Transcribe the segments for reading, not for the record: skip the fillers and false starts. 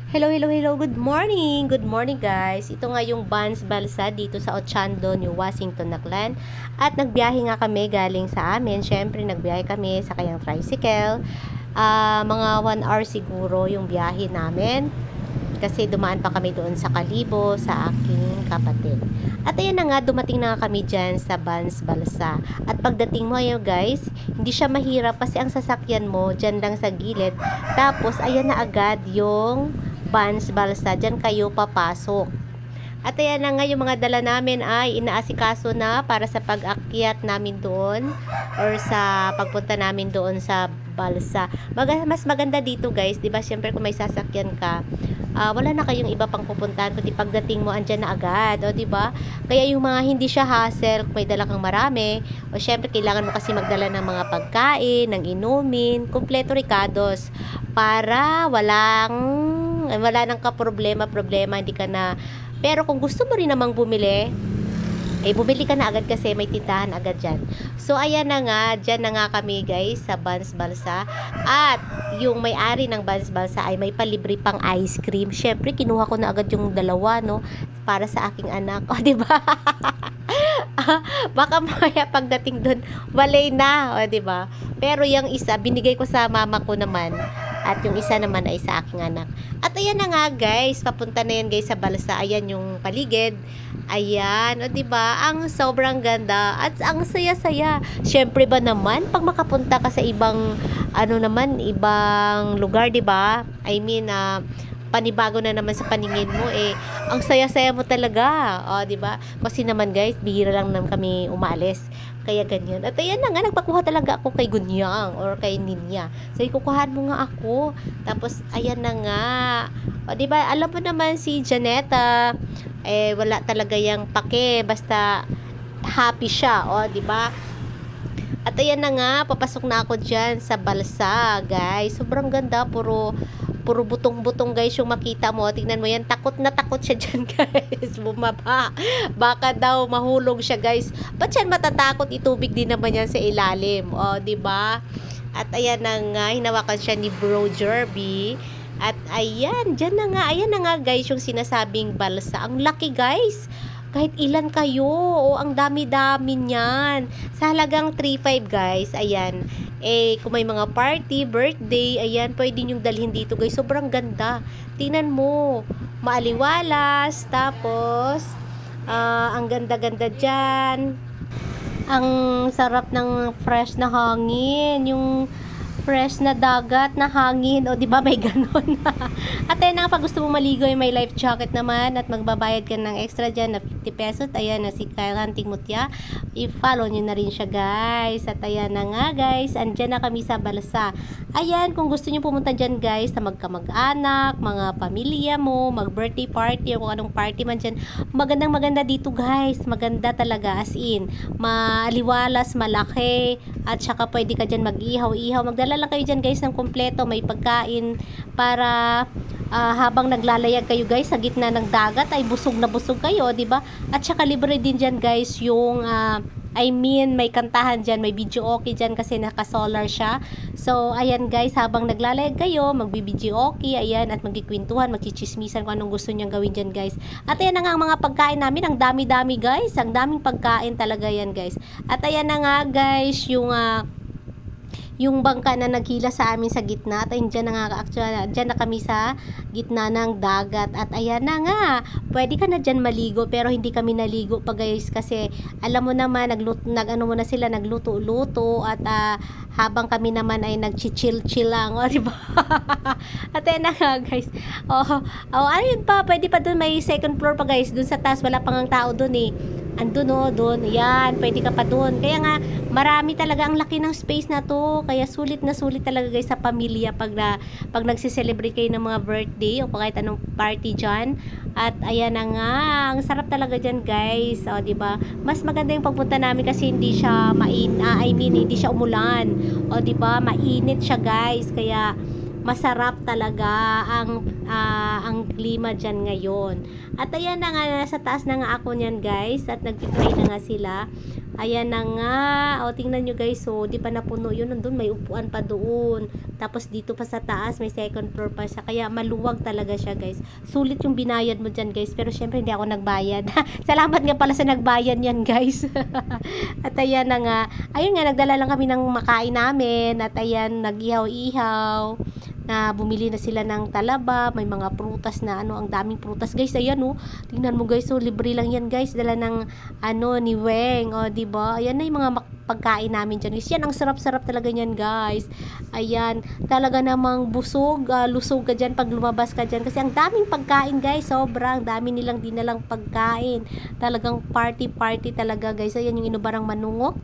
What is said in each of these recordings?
Hello, hello, hello. Good morning. Good morning, guys. Ito nga yung Vans Balsa dito sa Ochando, New Washington, Naklan. At nagbiyahe nga kami galing sa amin. Syempre, nagbiyahe kami sa kayang tricycle. Mga 1 hour siguro yung biyahe namin. Kasi dumaan pa kami doon sa Kalibo sa aking kapatid. At ayan na nga, dumating na nga kami dyan sa Vans Balsa. At pagdating mo ayan guys, hindi siya mahirap kasi ang sasakyan mo dyan lang sa gilid. Tapos ayan na agad yung Vans Balsa, dyan kayo papasok. At ayan na nga, yung mga dala namin ay inaasikaso na para sa pag-akyat namin doon or sa pagpunta namin doon sa Balsa. Mas maganda dito guys, 'di ba? Syempre kung may sasakyan ka, wala na kayong iba pang pupuntahan kundi pagdating mo andyan na agad, o 'di ba? Kaya yung mga hindi siya hassle, kung may dala kang marami, o syempre kailangan mo kasi magdala ng mga pagkain, ng inumin, kumpleto ricados para wala nang problema, hindi ka na. Pero kung gusto mo rin namang bumili, bumili ka na agad kasi may tindahan agad dyan. So, ayan na nga, dyan na nga kami guys sa Vans Balsa. At yung may-ari ng Vans Balsa ay may palibre pang ice cream. Syempre, kinuha ko na agad yung dalawa, no? Para sa aking anak. O, diba? Baka mamaya pagdating doon, walay na. O, diba? Pero yung isa, binigay ko sa mama ko naman. At yung isa naman ay sa aking anak. At ayan na nga guys, papunta na yan guys sa Balsa. Ayan yung paligid. Ayan, o diba? Ang sobrang ganda at ang saya-saya. Syempre ba naman, pag makapunta ka sa ibang, ibang lugar, diba? I mean, panibago na naman sa paningin mo, ang saya-saya mo talaga. O, diba? Kasi naman guys, bihira lang naman kami umalis. Kaya ganyan. At ayan na nga, nagpakuha talaga ako kay Gunyang or kay Ninya. So, ikukuhan mo nga ako. Tapos, ayan na nga. O, diba? Alam mo naman si Janetta, wala talaga yung pake. Basta, happy siya. O, diba? At ayan na nga, papasok na ako dyan sa Balsa, guys. Sobrang ganda, puro butong-butong guys yung makita mo. Tingnan mo yan, takot na takot siya dyan guys. Bumaba. Baka daw mahulog siya guys. Ba't yan matatakot? Itubig din naman yan sa ilalim. O, diba? At ayan na nga, hinawakan siya ni Bro Jerby. At ayan, dyan na nga. Ayan na nga guys yung sinasabing Balsa. Ang laki guys. Kahit ilan kayo. O, ang dami-dami niyan. Sa halagang 3.5 guys. Ayan. Kung may mga party, birthday, ayan, pwede nyong dalhin dito guys. Sobrang ganda. Tingnan mo. Maaliwalas. Tapos, ang ganda-ganda dyan. Ang sarap ng fresh na hangin. Yung fresh na dagat na hangin. O, di ba may ganun? At ayun na, pag gusto mo maligo, may life jacket naman at magbabayad ka ng extra dyan na 50 pesos. Ayan na si Kyle Hunting Mutya. I-follow nyo na rin siya guys. At ayan na nga guys, andyan na kami sa Balsa. Ayan, kung gusto nyo pumunta dyan guys, na magkamag-anak, mga pamilya mo, mag-birthday party, o kung anong party man dyan, magandang maganda dito guys. Maganda talaga, as in, maaliwalas, malaki, at saka pwede ka dyan mag-ihaw-ihaw. Magdala lang kayo dyan guys ng kompleto, may pagkain para habang naglalayag kayo guys sa gitna ng dagat ay busog na busog kayo, di ba? At saka libre din dyan guys yung may kantahan dyan, may video okay dyan kasi naka-solar siya. So, ayan guys, habang naglalayag kayo, magbi-video okay, ayan, at magkikwentuhan, magchichismisan kung anong gusto nyang gawin dyan guys. At ayan na nga ang mga pagkain namin, ang dami-dami guys, ang daming pagkain talaga yan guys. At ayan na nga guys, yung bangka na naghila sa amin sa gitna. At ayun, dyan na nga, actually, dyan na kami sa gitna ng dagat. At ayan na nga, pwede ka na dyan maligo, pero hindi kami naligo pa guys, kasi alam mo naman, muna sila, nagluto-luto, at habang kami naman ay nagchichill-chill lang, o diba? At ayan na nga guys, ayun pa, pwede pa dun, may second floor pa guys, dun sa taas, wala pang ang tao dun andun doon, yan, pwede ka pa doon. Kaya nga, marami talaga, ang laki ng space na to, kaya sulit na sulit talaga guys sa pamilya pag nagse-celebrate kayo ng mga birthday o kahit anong party dyan. At ayan na nga, ang sarap talaga dyan guys, o diba, mas maganda yung pagpunta namin kasi hindi siya hindi siya umulan, o diba, mainit siya guys, kaya masarap talaga ang klima dyan ngayon. At ayan na nga, nasa taas na nga ako nyan guys, at nagtitry na nga sila. Ayan na nga. O, tingnan nyo guys. So, di pa napuno yun. Nandun, may upuan pa doon. Tapos, dito pa sa taas, may second floor pa siya. Kaya, maluwag talaga siya guys. Sulit yung binayad mo dyan guys. Pero, syempre, hindi ako nagbayad. Salamat nga pala sa nagbayad yan guys. At, ayan na nga. Ayun nga, nagdala lang kami ng makain namin. At, ayan, nag-ihaw-ihaw. Na bumili na sila ng talaba, may mga prutas na ang daming prutas guys. Ayan tingnan mo guys, libre lang yan guys, dala ng ni Weng, di ba? Ayan na yung mga pagkain namin dyan guys. Yan, ang sarap-sarap talaga yan guys. Ayan, talaga namang busog, lusog ka dyan pag lumabas ka dyan, kasi ang daming pagkain guys, sobrang dami nilang dinalang pagkain, talagang party talaga guys. Ayan yung inubarang manungok,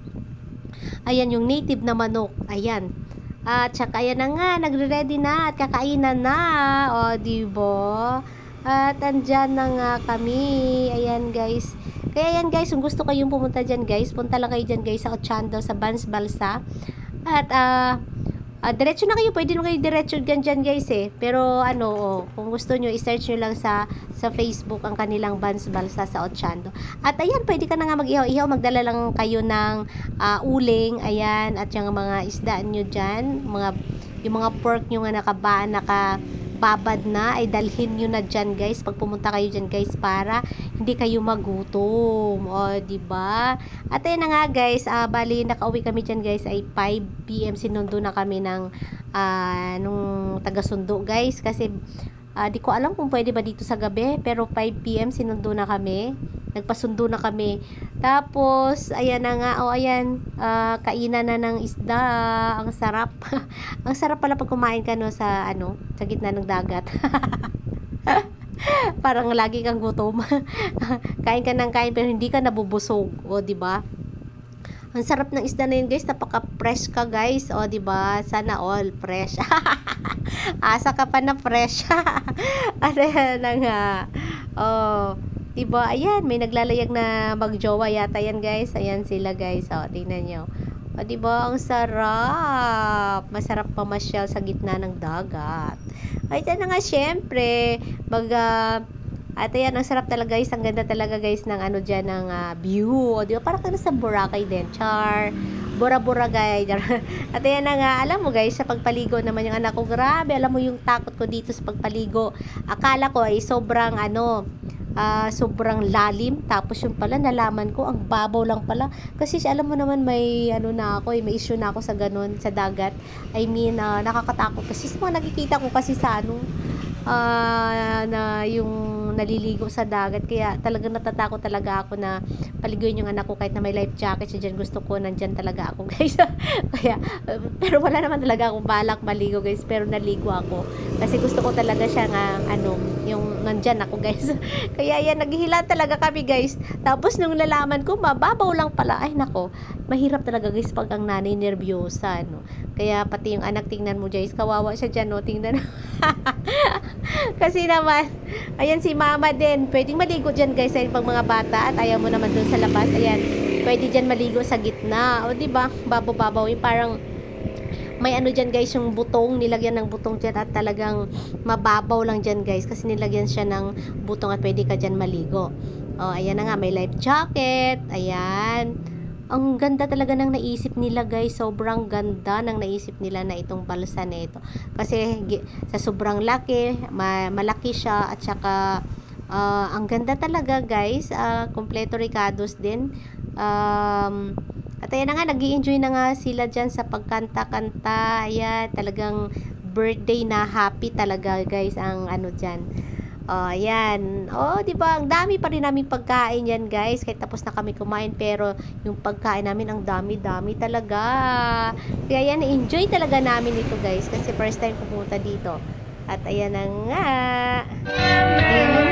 ayan yung native na manok, ayan. At saka ayan na nga, nagre-ready na at kakainan na. O, diba? At andyan na nga kami. Ayan guys. Kaya ayan guys, kung gusto kayong pumunta dyan guys, punta lang kayo dyan guys sa Ochando, sa Vans Balsa. At diretso na kayo, pwede na kayo diretso dyan guys Pero kung gusto nyo, i-search nyo lang sa Facebook ang kanilang Vans Balsa sa Ochando. At ayan, pwede ka na nga mag-ihaw-ihaw, magdala lang kayo ng uling, ayan, at yung mga isda nyo dyan, yung mga pork nyo nga nakababad na, ay dalhin nyo na dyan guys, pag pumunta kayo dyan guys, para hindi kayo magutom. O, diba? At ayan na nga guys, bali nakauwi kami dyan guys ay 5 PM, sinundo na kami ng nung taga-sundo guys, kasi di ko alam kung pwede ba dito sa gabi, pero 5 PM sinundo na kami, nagpasundo na kami. Tapos ayan na nga, ayan, kainan na ng isda, ang sarap. Ang sarap pala pag kumain ka sa sa gitna ng dagat. Parang lagi kang gutom. Kain ka ng kain pero hindi ka nabubusog, o di ba? Ang sarap ng isda na yun guys, napaka-fresh ka guys, o diba? Sana all fresh. Asa ka pa na fresh. At ayan na nga. Diba? Ayan, may naglalayag na magjowa yata yan guys. Ayan sila guys, tingnan nyo. O diba? Ang sarap. Masarap pamasyal sa gitna ng dagat. Ay, dyan na nga syempre. At ayan, ang sarap talaga guys, ang ganda talaga guys ng dyan, ng view. O, di ba? Parang ka sa Boracay din, char. Bora-bora guys. At ayan na nga, alam mo guys, sa pagpaligo naman yung anak ko, grabe, alam mo yung takot ko dito sa pagpaligo. Akala ko ay sobrang sobrang lalim, tapos yung pala nalaman ko, ang babaw lang pala. Kasi alam mo naman may na ako, may issue na ako sa ganun, sa dagat. I mean, nakakatakot kasi sa mga nakikita ko kasi sa na yung naliligo sa dagat, kaya talagang natatakot talaga ako na paliguin yung anak ko kahit na may life jacket siya dyan. Gusto ko nandyan talaga ako guys. Kaya pero wala naman talaga akong balak maligo guys, pero naligo ako kasi gusto ko talaga siya nga yung nandyan ako guys. Kaya yan, naghihila talaga kami guys. Tapos nung nalaman ko mababaw lang pala, ay nako, mahirap talaga guys pag ang nanay nervyosa Kaya pati yung anak, tingnan mo guys, kawawa siya dyan tingnan. Kasi naman, ayan si mama din, pwedeng maligo dyan guys pag mga bata, at ayaw mo naman dun sa labas, ayan, pwede dyan maligo sa gitna, o diba, babaw-babaw, parang may dyan guys, yung butong, nilagyan ng butong dyan, at talagang mababaw lang dyan guys, kasi nilagyan siya ng butong at pwede ka dyan maligo. O, ayan na nga, may life jacket, ayan. Ang ganda talaga ng naisip nila guys, sobrang ganda ng naisip nila na itong balsa na ito, kasi sa sobrang laki, malaki siya, at saka ang ganda talaga guys, kompleto ricados din. At ayan na nga, nag-i-enjoy na nga sila dyan sa pagkanta-kanta. Ayan, talagang birthday na happy talaga guys ang dyan. Ayan. Diba? Ang dami pa rin namin pagkain yan guys. Kahit tapos na kami kumain, pero yung pagkain namin ang dami-dami talaga. Kaya yan, enjoy talaga namin ito guys. Kasi first time pumunta dito. At ayan na nga. Ayan na